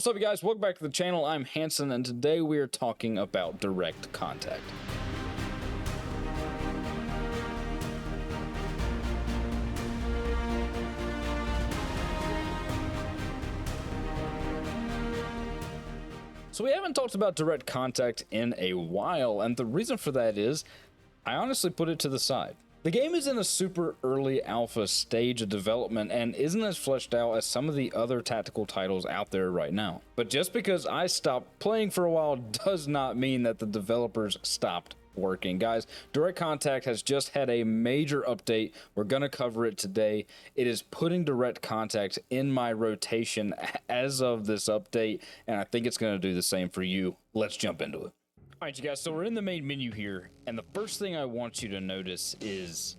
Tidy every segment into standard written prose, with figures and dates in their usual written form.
What's up, you guys? Welcome back to the channel. I'm Hanson, and today we are talking about direct contact. So we haven't talked about direct contact in a while, and the reason for that is I honestly put it to the side. The game is in a super early alpha stage of development and isn't as fleshed out as some of the other tactical titles out there right now. But just because I stopped playing for a while does not mean that the developers stopped working. Guys, direct contact has just had a major update. We're going to cover it today. It is putting direct contact in my rotation as of this update, and I think it's going to do the same for you. Let's jump into it. All right, you guys, so we're in the main menu here, and the first thing I want you to notice is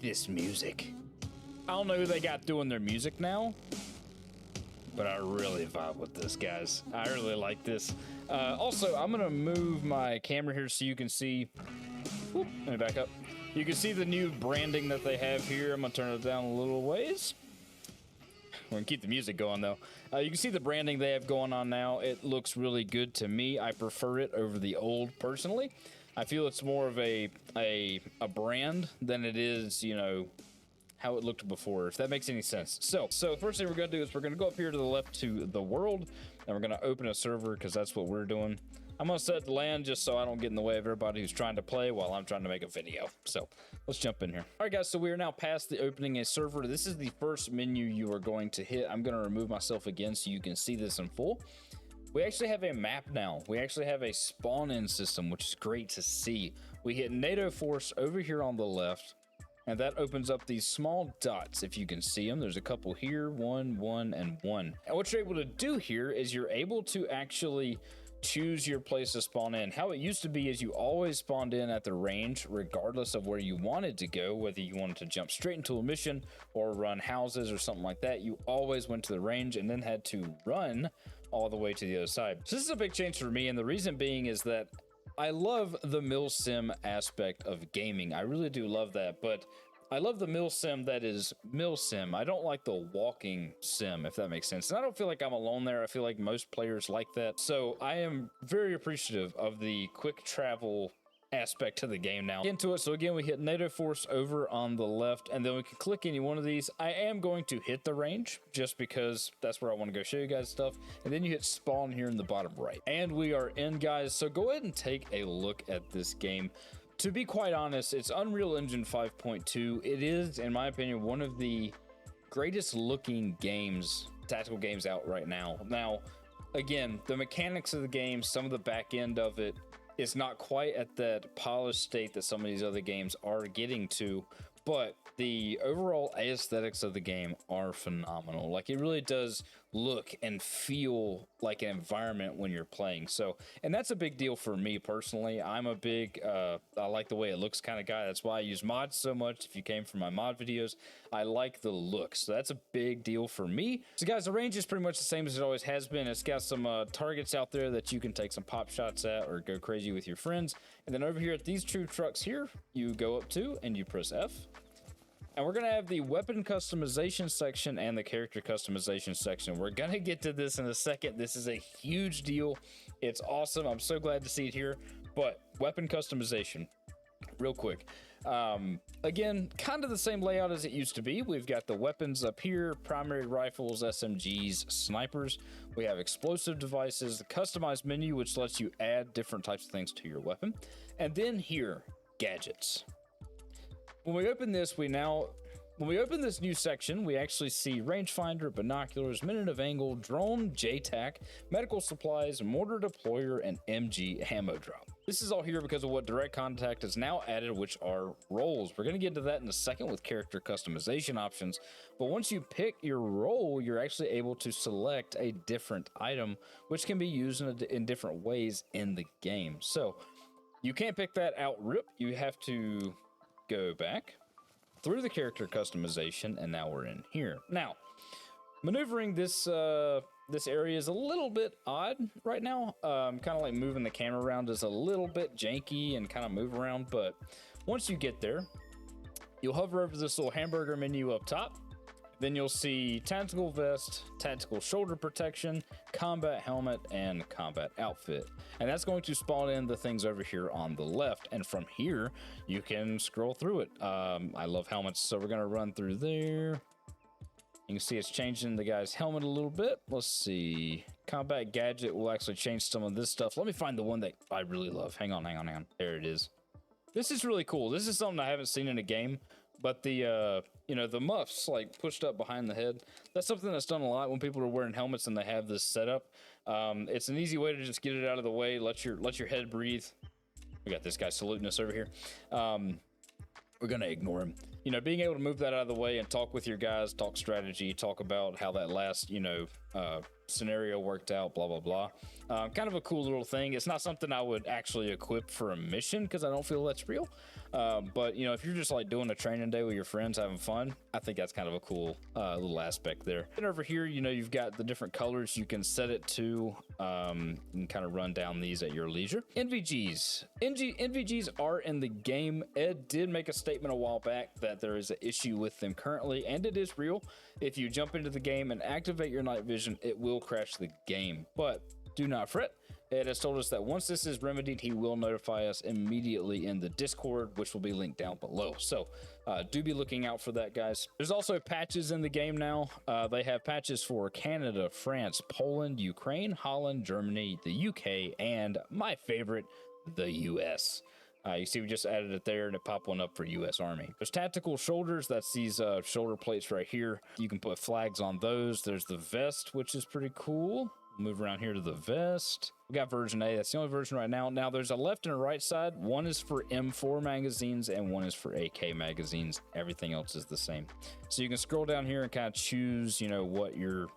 this music. I don't know who they got doing their music now, but I really vibe with this, guys. I really like this. Also, I'm gonna move my camera here so you can see. Whoop, let me back up. You can see the new branding that they have here. I'm gonna turn it down a little ways. We're gonna keep the music going though. You can see the branding they have going on now. It looks really good to me. I prefer it over the old personally. I feel it's more of a brand than it is, you know, how it looked before, if that makes any sense. So first thing we're gonna do is we're gonna go up here to the left to the world, and we're gonna open a server because that's what we're doing. I'm gonna set land just so I don't get in the way of everybody who's trying to play while I'm trying to make a video. So let's jump in here. All right, guys, so we are now past the opening a server. This is the first menu you are going to hit. I'm gonna remove myself again so you can see this in full. We actually have a map now. We actually have a spawn-in system, which is great to see. We hit NATO Force over here on the left, and that opens up these small dots. If you can see them, there's a couple here, one, and one. And what you're able to do here is you're able to actually choose your place to spawn in. How it used to be is you always spawned in at the range regardless of where you wanted to go, whether you wanted to jump straight into a mission or run houses or something like that. You always went to the range and then had to run all the way to the other side. So this is a big change for me, and the reason being is that I love the mil sim aspect of gaming. I really do love that, but I love the mil sim that is mil sim. I don't like the walking sim, if that makes sense. And I don't feel like I'm alone there. I feel like most players like that. So I am very appreciative of the quick travel aspect to the game now. Into it. So again, we hit NATO Force over on the left, and then we can click any one of these. I am going to hit the range just because that's where I want to go show you guys stuff. And then you hit spawn here in the bottom right. And we are in, guys. So go ahead and take a look at this game. To be quite honest, it's Unreal Engine 5.2. It is, in my opinion, one of the greatest looking games, tactical games out right now. Now, again, the mechanics of the game, some of the back end of it is not quite at that polished state that some of these other games are getting to, but the overall aesthetics of the game are phenomenal. Like, it really does look and feel like an environment when you're playing. So, and that's a big deal for me personally. I'm a big I like the way it looks kind of guy. That's why I use mods so much. If you came from my mod videos, I like the look, so that's a big deal for me. So guys, the range is pretty much the same as it always has been. It's got some targets out there that you can take some pop shots at or go crazy with your friends. And then over here at these two trucks here, you go up to and you press F. And we're going to have the weapon customization section and the character customization section. We're going to get to this in a second. This is a huge deal. It's awesome. I'm so glad to see it here. But weapon customization, real quick. Again, kind of the same layout as it used to be. We've got the weapons up here, primary rifles, SMGs, snipers. We have explosive devices, the customized menu, which lets you add different types of things to your weapon. And then here, gadgets. When we open this, when we open this new section, we actually see rangefinder, binoculars, minute of angle, drone, JTAC, medical supplies, mortar deployer, and MG ammo drop. This is all here because of what direct contact has now added, which are roles. We're going to get into that in a second with character customization options. But once you pick your role, you're actually able to select a different item, which can be used in different ways in the game. So you can't pick that out rip. You have to go back through the character customization, and now we're in here. Now, maneuvering this this area is a little bit odd right now. Kind of like moving the camera around is a little bit janky and kind of move around, but once you get there, you'll hover over this little hamburger menu up top, Then you'll see tactical vest, tactical shoulder protection, combat helmet, and combat outfit. And that's going to spawn in the things over here on the left. And from here, you can scroll through it. I love helmets, so we're gonna run through there. You can see it's changing the guy's helmet a little bit. Let's see. Combat gadget will actually change some of this stuff. Let me find the one that I really love. Hang on. There it is. This is really cool. This is something I haven't seen in a game, but the, you know, the muffs like pushed up behind the head. That's something that's done a lot when people are wearing helmets and they have this setup. It's an easy way to just get it out of the way. Let your head breathe. We got this guy saluting us over here. We're gonna ignore him. You know, being able to move that out of the way and talk with your guys, talk strategy, talk about how that last, you know, scenario worked out, blah, blah, blah. Kind of a cool little thing. It's not something I would actually equip for a mission because I don't feel that's real. But, you know, if you're just like doing a training day with your friends, having fun, I think that's kind of a cool little aspect there. And over here, you know, you've got the different colors you can set it to. You can kind of run down these at your leisure. NVGs. NVGs are in the game. Ed did make a statement a while back that there is an issue with them currently, and it is real. If you jump into the game and activate your night vision, it will crash the game, but do not fret. Ed has told us that once this is remedied, he will notify us immediately in the Discord, which will be linked down below. So do be looking out for that, guys. There's also patches in the game now. They have patches for Canada, France, Poland, Ukraine, Holland, Germany, the UK, and my favorite, the US. You see we just added it there and it popped one up for US Army. There's tactical shoulders. That's these shoulder plates right here. You can put flags on those. There's the vest, which is pretty cool. Move around here to the vest. We got version A. That's the only version right now. Now there's a left and a right side. One is for M4 magazines and one is for AK magazines. Everything else is the same. So you can scroll down here and kind of choose, you know, what you're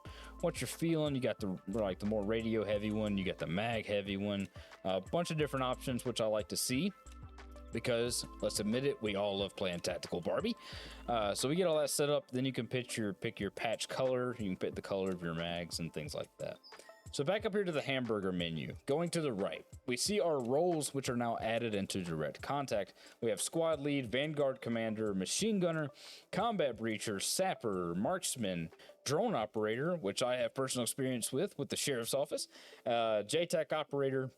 feeling. You got the more radio heavy one. You got the mag heavy one. A bunch of different options, which I like to see, because let's admit it, we all love playing tactical Barbie. So we get all that set up. Then you can pick your patch color. You can pick the color of your mags and things like that. So back up here to the hamburger menu, going to the right, we see our roles, which are now added into direct contact. We have squad lead, vanguard commander, machine gunner, combat breacher, sapper, marksman, drone operator, which I have personal experience with the sheriff's office, JTAC operator,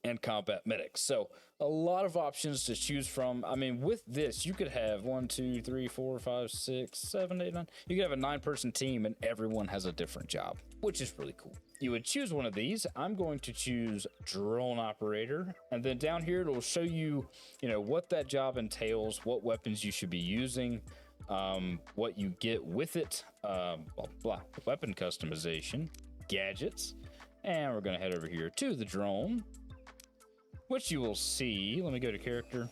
and combat medics. So a lot of options to choose from. I mean, with this, you could have 1, 2, 3, 4, 5, 6, 7, 8, 9. You could have a 9-person team and everyone has a different job, which is really cool. You would choose one of these. I'm going to choose drone operator. And then down here, it'll show you, you know, what that job entails, what weapons you should be using, what you get with it, blah, blah, weapon customization, gadgets. And we're going to head over here to the drone, which you will see, let me go to character,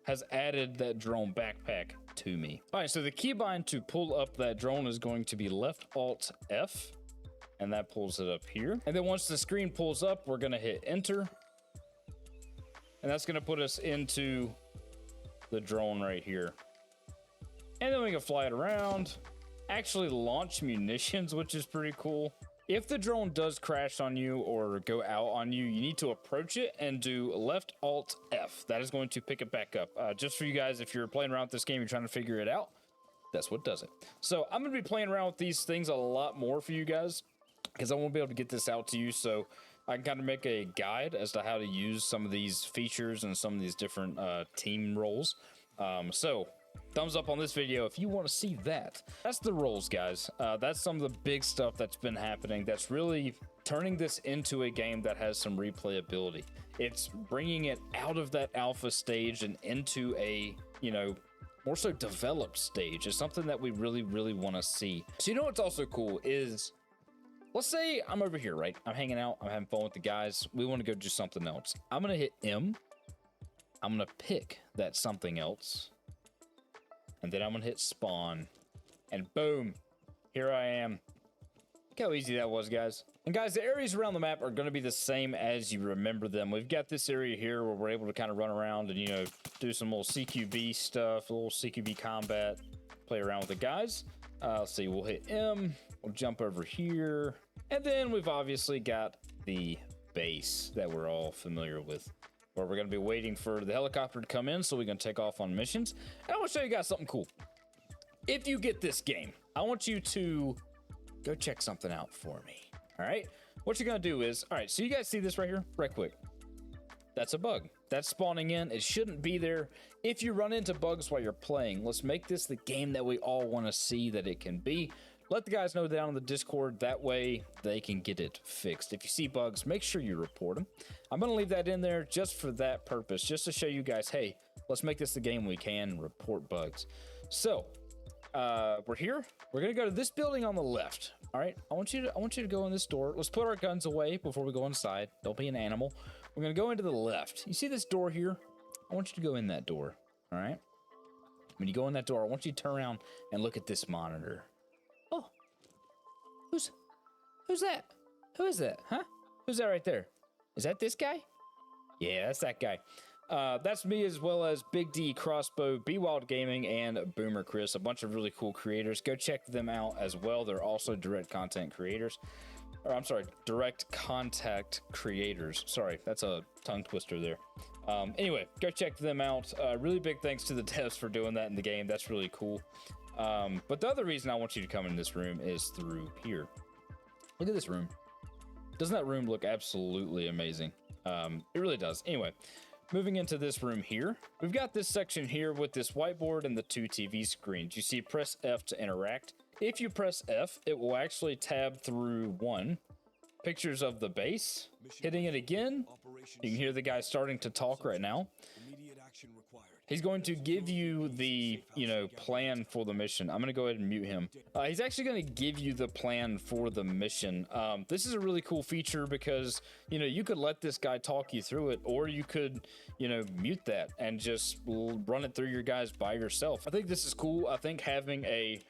has added that drone backpack to me. All right, so the keybind to pull up that drone is going to be left Alt F, and that pulls it up here. And then once the screen pulls up, we're gonna hit enter. And that's gonna put us into the drone right here. And then we can fly it around, actually launch munitions, which is pretty cool. If the drone does crash on you or go out on you, you need to approach it and do left Alt F. That is going to pick it back up. Just for you guys, if you're playing around with this game, you're trying to figure it out, that's what does it. So I'm going to be playing around with these things a lot more for you guys, because I won't be able to get this out to you. So I can kind of make a guide as to how to use some of these features and some of these different team roles. So thumbs up on this video if you want to see that. That's the roles, guys. That's some of the big stuff that's been happening that's really turning this into a game that has some replayability. It's bringing it out of that alpha stage and into a, you know, more so developed stage. It's something that we really, really want to see. So you know what's also cool is, let's say I'm over here, right? I'm hanging out, I'm having fun with the guys. We want to go do something else. I'm going to hit M. I'm going to pick that something else. And then I'm gonna hit spawn, and boom, here I am. Look how easy that was, guys. And guys, the areas around the map are gonna be the same as you remember them. We've got this area here where we're able to kind of run around and, you know, do some little CQB stuff, a little CQB combat, play around with the guys. Let's see, we'll hit M, we'll jump over here, and then we've obviously got the base that we're all familiar with, where we're going to be waiting for the helicopter to come in so we can take off on missions. And I want to show you guys something cool. If you get this game, I want you to go check something out for me. All right, what you're gonna do is, all right, so you guys see this right here, right quick. That's a bug. That's spawning in. It shouldn't be there. If you run into bugs while you're playing, let's make this the game that we all want to see that it can be. Let the guys know down in the Discord. That way they can get it fixed. If you see bugs, make sure you report them. I'm going to leave that in there just for that purpose, just to show you guys, hey, let's make this the game we can and report bugs. So we're here. We're going to go to this building on the left. All right. I want you to go in this door. Let's put our guns away before we go inside. Don't be an animal. We're going to go into the left. You see this door here? I want you to go in that door. All right. When you go in that door, I want you to turn around and look at this monitor. Oh, who's that? Who is that? Huh? Who's that right there? Is that this guy? Yeah, that's that guy. That's me, as well as Big D, Crossbow, Be Wild Gaming, and Boomer Chris, a bunch of really cool creators. Go check them out as well. They're also direct content creators. Or I'm sorry, direct contact creators. Sorry, that's a tongue twister there. Anyway, go check them out. Really big thanks to the devs for doing that in the game. That's really cool. But the other reason I want you to come in this room is through here. Look at this room. Doesn't that room look absolutely amazing? It really does. Anyway, moving into this room here, we've got this section here with this whiteboard and the 2 TV screens. You see, press F to interact. If you press F, it will actually tab through one, pictures of the base. Hitting it again, you can hear the guy starting to talk right now. He's going to give you the, plan for the mission. I'm going to go ahead and mute him. He's actually going to give you the plan for the mission. This is a really cool feature because, you could let this guy talk you through it, or you could, mute that and just run it through your guys by yourself. I think this is cool. I think having a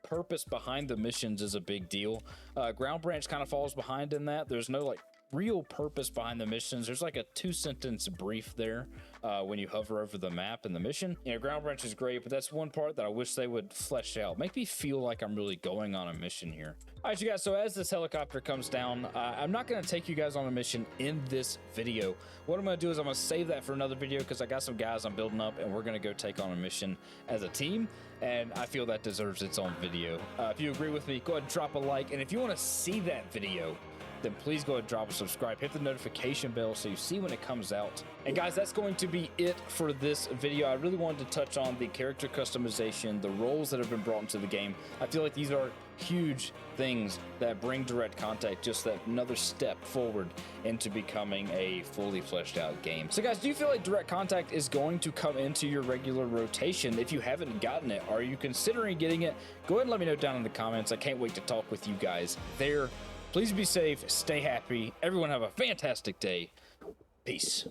purpose behind the missions is a big deal. Ground Branch kind of falls behind in that. There's no real purpose behind the missions. There's like a 2-sentence brief there when you hover over the map and the mission. Ground Branch is great, but that's one part that I wish they would flesh out. Make me feel like I'm really going on a mission here. All right, you guys, so as this helicopter comes down, I'm not going to take you guys on a mission in this video. What I'm going to do is I'm going to save that for another video because I got some guys I'm building up and we're going to go take on a mission as a team, and I feel that deserves its own video. If you agree with me, go ahead and drop a like, and if you want to see that video, then please go ahead and drop a subscribe. Hit the notification bell so you see when it comes out. And guys, that's going to be it for this video. I really wanted to touch on the character customization, the roles that have been brought into the game. I feel like these are huge things that bring direct contact just that another step forward into becoming a fully fleshed out game. So guys, do you feel like direct contact is going to come into your regular rotation? If you haven't gotten it, are you considering getting it? Go ahead and let me know down in the comments. I can't wait to talk with you guys there. Please be safe, stay happy. Everyone have a fantastic day. Peace.